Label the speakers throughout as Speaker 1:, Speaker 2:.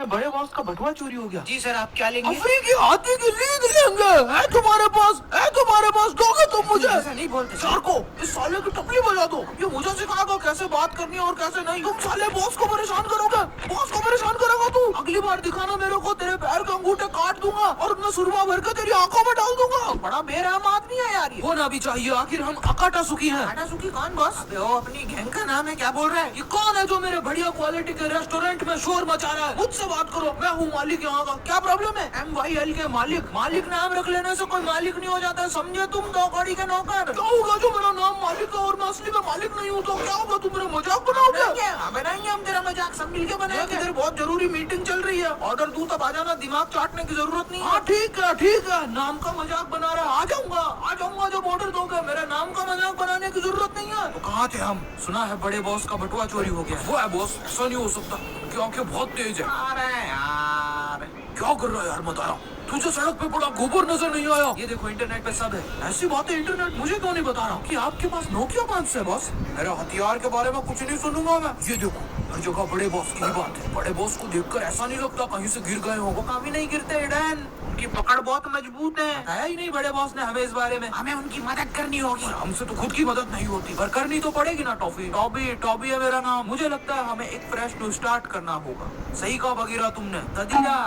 Speaker 1: बड़े बॉस का बटुआ चोरी हो गया।
Speaker 2: जी सर, आप क्या लेंगे?
Speaker 1: अफ्रीकी हाथी की लीद लेंगे। है तुम्हारे पास दोगे तुम मुझे?
Speaker 2: ऐसा नहीं बोलते
Speaker 1: सर को इस साले की टपली बजा दो। ये मुझे सिखाएगा कैसे बात करनी है और कैसे नहीं। तुम साले बॉस को परेशान करोगे। बॉस को परेशान करेगा तू। अगली बार दिखाना मेरे को, तेरे पैर के अंगूठे काट दूंगा और अपना सुरमा भर के तेरी आंखों में डाल दूंगा।
Speaker 2: बड़ा बेरहम आदमी है यार ये।
Speaker 1: होना भी चाहिए, आखिर हम अकाटा सुखी हैं।
Speaker 2: टाटा सुखी कौन बॉस? अबे वो अपनी गैंग का नाम है, क्या बोल रहा है?
Speaker 1: ये कौन है जो मेरे बढ़िया क्वालिटी के रेस्टोरेंट में शोर मचा रहा है? मुझसे बात करो, मैं हूँ मालिक यहाँ का। क्या प्रॉब्लम है? MYL के मालिक। मालिक नाम रख लेने से कोई मालिक नहीं हो जाता, समझे तुम? दो कौड़ी के नौकर। क्या होगा जो मेरा नाम मालिक है और मैं असली में मालिक नहीं हूँ तो क्या होगा? तुम मेरा मजाक बनाओगे?
Speaker 2: बनाएंगे हम तेरा मजाक, सब मिलके बनाएंगे।
Speaker 1: इधर बहुत जरूरी मीटिंग चल रही है, ऑर्डर दूं तब आ जाना, दिमाग चाटने की जरूरत नहीं है। हाँ ठीक है, नाम का मजाक बना रहा है। आ जाऊंगा जब ऑर्डर दोगे। मेरे नाम का मजाक बनाने की जरूरत नहीं है। तो कहाँ थे हम? सुना है बड़े बॉस का बटुआ चोरी हो गया। वो है बॉस, ऐसा नहीं हो सकता, उनकी आंखें बहुत तेज है।
Speaker 2: अरे यार,
Speaker 1: क्या कर रहा है यार, बता रहा। तुझे सड़क पे पड़ा गोबर नजर नहीं आया? ये देखो इंटरनेट पे सब है। ऐसी बातें इंटरनेट मुझे क्यों नहीं बता रहा कि आपके पास नोकिया 5 है बॉस? मेरे हथियार के बारे में कुछ नहीं सुनूंगा मैं। ये देखो हर जगह बड़े बॉस की बात है। बड़े बॉस को देखकर ऐसा नहीं लगता कहीं से गिर गए हो। वो कभी नहीं गिरते डैन, उनकी पकड़ बहुत मजबूत है। बताया ही नहीं बड़े बॉस ने हमें इस बारे में।
Speaker 2: हमें उनकी मदद करनी होगी।
Speaker 1: हमसे तो खुद की मदद नहीं होती, पर करनी तो पड़ेगी ना। टॉबी है मेरा नाम। मुझे लगता है हमें एक फ्रेश न्यू स्टार्ट करना होगा। सही कहा बगीरा तुमने।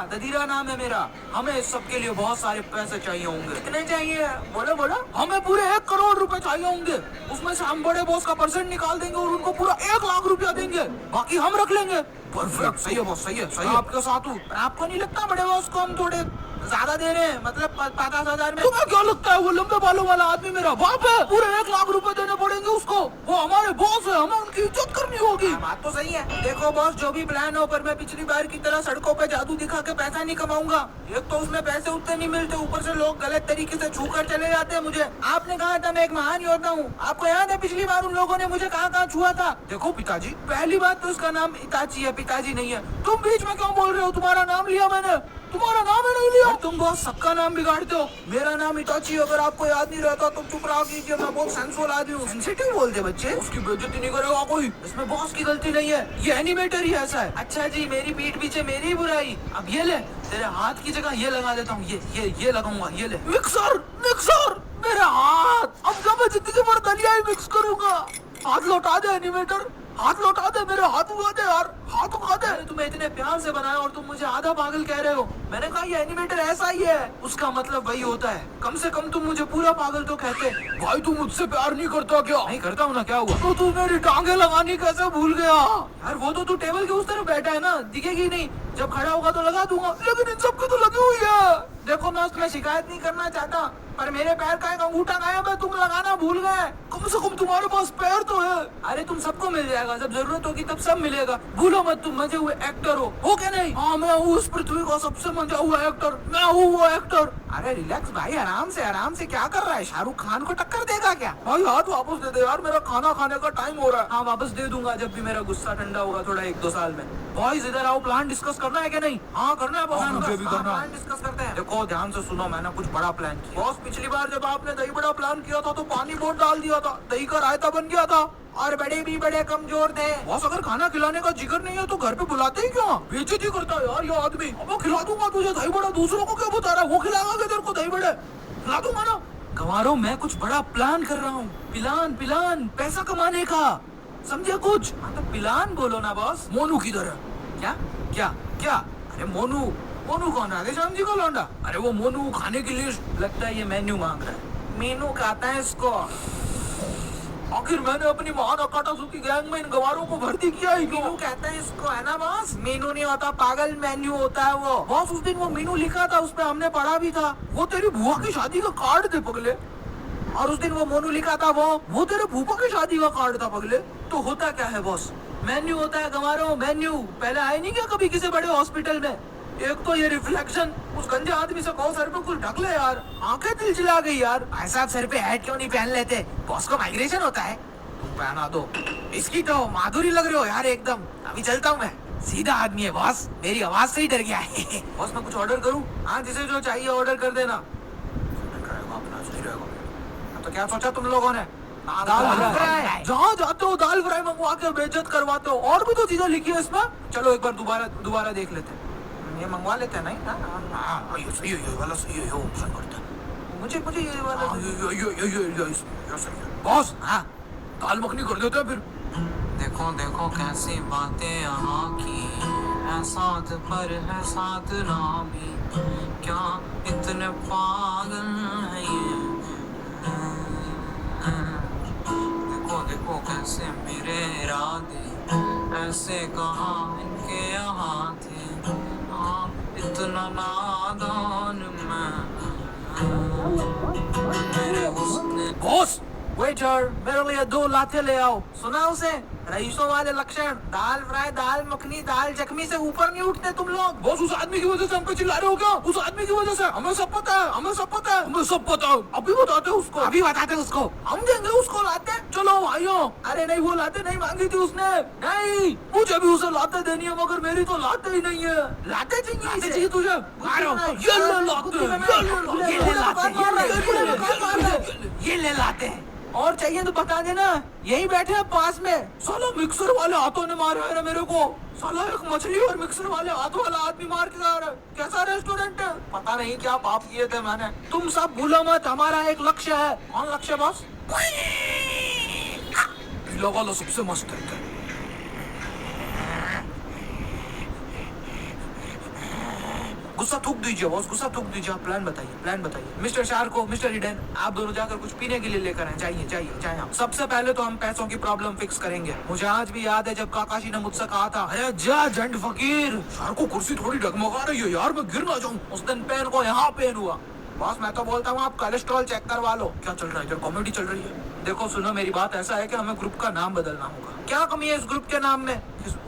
Speaker 1: ददीरा नाम है मेरा। हमें इस सब के लिए बहुत सारे पैसे चाहिए होंगे।
Speaker 2: कितने चाहिए? बोलो।
Speaker 1: हमें पूरे 1 करोड़ रुपए चाहिए होंगे। उसमें से हम बड़े बॉस का परसेंट निकाल देंगे और उनको पूरा 1 लाख रुपया देंगे, बाकी हम रख लेंगे। परफेक्ट, सही है बॉस, सही है। आपके साथ हूँ।
Speaker 2: आपको नहीं लगता बड़े बॉस को हम थोड़े ज्यादा दे रहे हैं? मतलब 50,000 में।
Speaker 1: तुम्हें क्या लगता है वो लंबे बालों वाला आदमी मेरा बाप है? पूरे 1 लाख रुपए देने पड़ेंगे उसको। वो हमारे बॉस है, हमें उनकी इज्जत करनी होगी।
Speaker 2: बात तो सही है। देखो बॉस, जो भी प्लान हो, पर मैं पिछली बार की तरह सड़कों पे जादू दिखा के पैसा नहीं कमाऊंगा। एक तो उसमें पैसे उतने नहीं मिलते, ऊपर से लोग गलत तरीके से छू कर चले जाते हैं मुझे। आपने कहा था मैं एक महान योद्धा हूँ। आपको याद है पिछली बार उन लोगों ने मुझे कहाँ छुआ था?
Speaker 1: देखो पिताजी, पहली बात तो उसका नाम इताची है, पिताजी नहीं है। तुम बीच में क्यों बोल रहे हो? तुम्हारा नाम लिया मैंने, तुम्हारा नाम ही नहीं लिया। तुम बहुत सबका नाम बिगाड़ते हो। मेरा नाम इताची, अगर आपको याद नहीं रहता तो चुप रहा कीजिए। मैं बहुत सेंसुअल आदमी हूँ।
Speaker 2: सेंसिटिव बोलते बच्चे।
Speaker 1: उसकी बेइज्जती नहीं करेगा कोई, इसमें बॉस की गलती नहीं है, ये एनिमेटर ही ऐसा है।
Speaker 2: अच्छा जी, मेरी पीठ पीछे मेरी ही बुराई।
Speaker 1: अब ये ले, तेरे हाथ की जगह ये लगा देता हूँ। ये लगाऊंगा। ये ले मिक्सर मेरे हाथ। अब जब मैं जिंदगी भर दलिया ही मिक्स करूंगा। हाथ लौटा दे एनिमेटर, हाथ लौटा दे। मेरे हाथ उगा दे यार, हाथ उगा दे। तुम्हें इतने प्यार से बनाया और तुम मुझे आधा पागल कह रहे हो। मैंने कहा ये एनिमेटर ऐसा ही है। उसका मतलब वही होता है। कम से कम तुम मुझे पूरा पागल तो कहते। भाई तू मुझसे प्यार नहीं करता क्या? नहीं करता हूँ ना, क्या हुआ? तो तू मेरी टांगे लगानी कैसे भूल गया? यार वो तो तू टेबल के उस तरफ बैठा है ना, दिखेगी नहीं। जब खड़ा होगा तो लगा दूंगा, लेकिन इन सब की तो लगी हुई है।
Speaker 2: देखो मैं उसमें शिकायत नहीं करना चाहता, पर मेरे पैर का एक अंगूठा गायब है, तुम लगाना भूल गए।
Speaker 1: कम से कम तुम्हारे पास पैर तो है।
Speaker 2: अरे तुम सबको मिल जाएगा, जब जरूरत होगी तब सब मिलेगा। भूलो मत, तुम मजे हुए एक्टर हो क्या नहीं?
Speaker 1: हाँ मैं हूँ इस पृथ्वी का सबसे मजा हुआ एक्टर, मैं हूँ वो एक्टर।
Speaker 2: अरे रिलैक्स भाई, आराम से क्या कर रहा है? शाहरुख खान को टक्कर देगा क्या?
Speaker 1: भाई हाथ वापस दे दे यार, मेरा खाना खाने का टाइम हो रहा है।
Speaker 2: हाँ वापस दे दूंगा जब भी मेरा गुस्सा ठंडा होगा, थोड़ा 1-2 साल में। बॉयज इधर आओ, प्लान डिस्कस करना है क्या नहीं?
Speaker 1: हाँ करना है बॉस, मुझे भी करना है।
Speaker 2: प्लान डिस्कस करते हैं।
Speaker 1: देखो ध्यान से सुनो, मैंने कुछ बड़ा प्लान किया। बॉस पिछली बार जब आपने दही बड़ा प्लान किया था तो पानी बहुत डाल दिया था, दही का रायता बन गया था।
Speaker 2: और बड़े भी बड़े कमजोर थे।
Speaker 1: बॉस अगर खाना खिलाने का जिगर नहीं है तो घर पे बुलाते ही क्यों? बेइज्जती करता है यार ये आदमी। अब वो खिला दूंगा तुझे दही बड़ा, दूसरों को क्या बता रहा है? वो खिलाएगा तेरे को दही बड़े? खिला दूंगा ना। गंवारों, मैं कुछ बड़ा प्लान कर रहा हूँ। प्लान पैसा कमाने का, समझे कुछ?
Speaker 2: हाँ तो प्लान बोलो ना बॉस।
Speaker 1: मोनू किधर है? क्या? अरे मोनू कौन? राधे श्याम जी का लौंडा? अरे वो मोनू खाने की लिस्ट।
Speaker 2: लगता है ये मेन्यू मांग रहा है। मेनू खाता है इसको।
Speaker 1: आखिर मैंने अपनी महान अकाटा सुखी गैंग में इन गवारों को भर्ती किया ही क्यों?
Speaker 2: मेनू कहते हैं इसको, है ना बॉस? मेनू नहीं होता पागल, मेन्यू होता है वो।
Speaker 1: बॉस उस दिन वो मेनू लिखा था, उस पे हमने पढ़ा भी था। वो तेरी बुआ की शादी का कार्ड थे पगले।
Speaker 2: और उस दिन वो मोनू लिखा था,
Speaker 1: वो तेरे फूफा की शादी का कार्ड था पगले।
Speaker 2: तो होता क्या है बॉस? मेन्यू होता है गंवारों, मेन्यू। पहले आए नहीं क्या कभी किसी बड़े हॉस्पिटल में?
Speaker 1: एक तो ये रिफ्लेक्शन, उस गंजे आदमी से कहो सर पे कुछ ढक ले यार, आंखें तिलचिला गई यार।
Speaker 2: भाई साहब सर पे हैट क्यों नहीं पहन लेते? बॉस को माइग्रेशन होता है।
Speaker 1: तुम पहना दो।
Speaker 2: इसकी तो माधुरी लग रहे हो यार एकदम। अभी चलता हूँ मैं। सीधा आदमी है बॉस, मेरी आवाज से ही डर गया है।
Speaker 1: बॉस मैं कुछ ऑर्डर करूँ?
Speaker 2: हाँ जिसे जो चाहिए ऑर्डर कर देना।
Speaker 1: अपना सही रहेगा। तो क्या सोचा तुम लोगों ने?
Speaker 2: दाल फ्राई।
Speaker 1: जहाँ जाते हो दाल फ्राई मंगवा के बेइज्जत करवाते हो। और भी तो चीजें लिखी है इसमें। चलो एक बार दोबारा देख लेते हैं।
Speaker 2: ये मंगवा लेते हैं नहीं?
Speaker 1: हाँ ये सही है, ये वाला सही है, ये ऑप्शन करते हैं।
Speaker 2: मुझे ये वाला
Speaker 1: हाँ, ये सही है बॉस। हाँ दाल मखनी कर देते हैं फिर।
Speaker 3: देखो देखो कैसी बातें यहाँ की है, साथ पर है साथ नामी, क्या इतने पागल है ये। देखो देखो कैसे मेरे इरादे ऐसे कहाँ इनके यहाँ थे, हाँ इतना नादान मैं मेरे हुस्न।
Speaker 1: बॉस
Speaker 2: वेटर, मेरे लिए 2 लाते ले आओ। सुना उसे? रईसों वाले लक्षण, दाल फ्राई, दाल मखनी, दाल जख्मी से ऊपर नहीं उठते तुम लोग।
Speaker 1: बॉस उस आदमी की वजह से हम पे चिल्ला रहे हो क्या? उस आदमी की वजह से? हमें सब पता है, हमें सब पता है, हमें सब पता है। अभी बताते हैं उसको,
Speaker 2: अभी बताते उसको।
Speaker 1: हम देंगे उसको लाते। चलो भाइयों।
Speaker 2: अरे नहीं, वो लाते नहीं मांगी थी उसने।
Speaker 1: नहीं मुझे भी उसे लाते देनी है, मगर मेरी तो लाते ही नहीं है।
Speaker 2: लाते चाहिए
Speaker 1: लाते
Speaker 2: इसे।
Speaker 1: चाहिए तुझे? ये ले लाते,
Speaker 2: ये ले लाते हैं। और चाहिए तो बता देना, यही बैठे हैं पास में।
Speaker 1: साला मिक्सर वाले हाथों ने मारा है ना मेरे को। साला एक मछली और मिक्सर वाले हाथों वाला आदमी मार के जा रहा है। कैसा रेस्टोरेंट है?
Speaker 2: पता नहीं क्या पाप किए थे मैंने। तुम सब भूलो मत, हमारा एक लक्ष्य है। कौन लक्ष्य बॉस?
Speaker 1: पीला वाला सबसे मस्त है।
Speaker 2: गुस्सा थूक दीजिए बॉस, गुस्सा थूक दीजिए। आप प्लान बताइए, प्लान बताइए। मिस्टर शार्को, मिस्टर हिडेन, आप दोनों जाकर कुछ पीने के लिए लेकर आए। जाइए आप। सबसे पहले तो हम पैसों की प्रॉब्लम फिक्स करेंगे। मुझे आज भी याद है जब काकाशी ने मुझसे कहा था,
Speaker 1: अरे जा जंड फकीर। शार को कुर्सी थोड़ी डगमगा रही है यार, मैं गिर ना जाऊं।
Speaker 2: उस दिन पेन को यहाँ पेन हुआ। बॉस मैं तो बोलता हूँ आप कोलेस्ट्रॉल चेक करवा लो।
Speaker 1: क्या चल रहा है इधर? कॉमेडी चल रही है।
Speaker 2: देखो सुनो, मेरी बात ऐसा है कि हमें ग्रुप का नाम बदलना होगा। क्या कमी है इस ग्रुप के नाम में?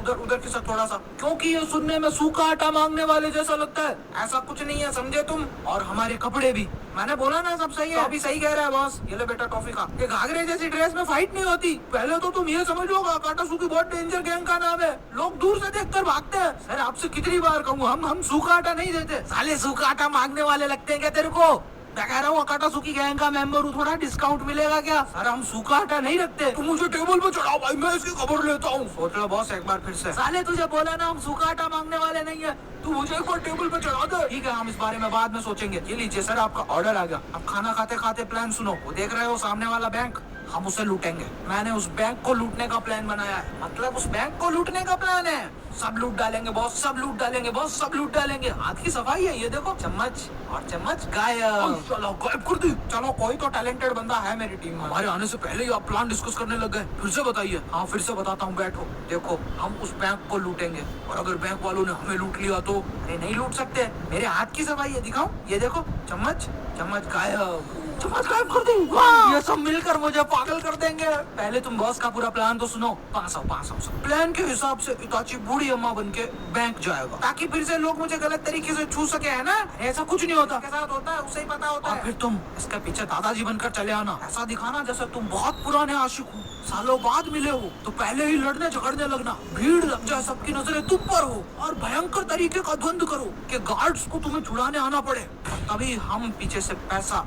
Speaker 2: उधर की सब थोड़ा सा, क्योंकि ये सुनने में सूखा आटा मांगने वाले जैसा लगता है। ऐसा कुछ नहीं है, समझे तुम? और हमारे कपड़े भी, मैंने बोला ना सब सही है। तो अभी सही कह रहा है बॉस। ये ले बेटा टॉफी का। ये घाघरे जैसी ड्रेस में फाइट नहीं होती। पहले तो तुम ये समझ लो काटासुकी बहुत डेंजर गैंग का नाम है। लोग दूर से देखकर भागते हैं। सर आपसे कितनी बार कहूँ, हम सूखा आटा नहीं देते। साले सूखा आटा मांगने वाले लगते हैं क्या तेरे को? मैं कह रहा हूँ काटासुकी गैंग का मेंबर हूँ, थोड़ा डिस्काउंट मिलेगा क्या? सर हम सूखा आटा नहीं रखते।
Speaker 1: तुम मुझे टेबल पे चढ़ाओ भाई, मैं इसकी खबर लेता हूँ।
Speaker 2: सोच लो बॉस एक बार फिर से। साले तुझे बोला ना हम सूखा आटा मांगने वाले नहीं है।
Speaker 1: तू मुझे एक बार टेबल पे चढ़ा दे।
Speaker 2: ठीक है, हम इस बारे में बाद में सोचेंगे। ये लीजिए सर आपका ऑर्डर आ गया। अब खाना खाते खाते प्लान सुनो। वो देख रहे हो सामने वाला बैंक, हम उसे लूटेंगे। मैंने उस बैंक को लूटने का प्लान बनाया है। मतलब उस बैंक को लूटने का प्लान है। सब लूट डालेंगे बॉस, सब लूट डालेंगे बॉस, सब लूट डालेंगे। हाथ की सफाई है। ये देखो चम्मच और चम्मच गायब।
Speaker 1: चलो गायब कर दी।
Speaker 2: चलो कोई तो टैलेंटेड बंदा है मेरी टीम में।
Speaker 1: हमारे आने से पहले ही आप प्लान डिस्कस करने लग गए। फिर से बताइए।
Speaker 2: हाँ फिर से बताता हूँ, बैठो। देखो हम उस बैंक को लूटेंगे, और अगर बैंक वालों ने हमें लूट लिया तो? अरे नहीं लूट सकते, मेरे हाथ की सफाई है। दिखाऊं? ये देखो चम्मच, चम्मच गायब, चम्मच गायब कर दी। ये सब मिलकर मुझे पागल कर देंगे। पहले तुम बॉस का पूरा प्लान तो सुनो। 500 प्लान के हिसाब से इताची बूढ़ी अम्मा बन के बैंक जाएगा, ताकि फिर से लोग मुझे गलत तरीके से छू सके, है ना? ऐसा कुछ नहीं होता। साथ होता है, उसे ही पता होता है। फिर तुम इसके पीछे दादाजी बनकर चले आना। ऐसा दिखाना जैसे तुम बहुत पुराने आशिक हो, सालों बाद मिले हो। तो पहले ही लड़ने झगड़ने लगना, भीड़ लग जाए, सबकी नजरें तुम पर हो, और भयंकर तरीके का द्वंद करो कि गार्ड्स को तुम्हें छुड़ाने आना पड़े। तभी हम पीछे से पैसा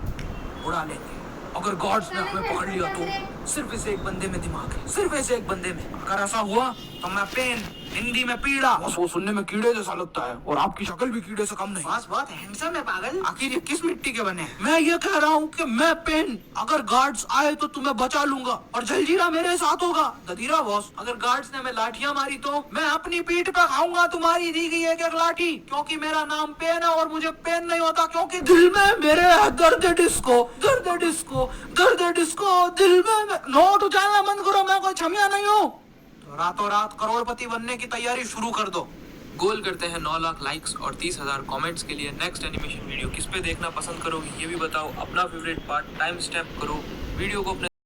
Speaker 2: उड़ा लेंगे। अगर गॉड्स ने हमें पकड़ लिया तो? सिर्फ इस एक बंदे में दिमाग है, सिर्फ इस एक बंदे में। अगर ऐसा हुआ तो मैं पेन, हिंदी में पीड़ा।
Speaker 1: बस वो सुनने में कीड़े जैसा लगता है, और आपकी शक्ल भी कीड़े से कम नहीं।
Speaker 2: बस बहुत हैंडसम है पागल। आखिर ये किस मिट्टी के बने? मैं ये कह रहा हूँ कि मैं पेन, अगर गार्ड्स आए तो तुम्हें बचा लूंगा, और जलजीरा मेरे साथ होगा। ददीरा बॉस, अगर गार्ड्स ने हमें लाठियां मारी तो मैं अपनी पीठ पे खाऊंगा तुम्हारी दी गई एक लाठी, क्योंकि मेरा नाम पेन है और मुझे पेन नहीं होता, क्योंकि दिल में मेरे है दर्द डिस्को, दर्द डिस्को, दर्द डिस्को। दिल में नोट उछालना बंद करो, मैं कोई छमिया नहीं हूँ। रातों रात करोड़पति बनने की तैयारी शुरू कर दो।
Speaker 3: गोल करते हैं 9 लाख लाइक्स और 30,000 कमेंट्स के लिए। नेक्स्ट एनिमेशन वीडियो किस पे देखना पसंद करोगे ये भी बताओ। अपना फेवरेट पार्ट टाइम स्टैम्प करो, वीडियो को अपने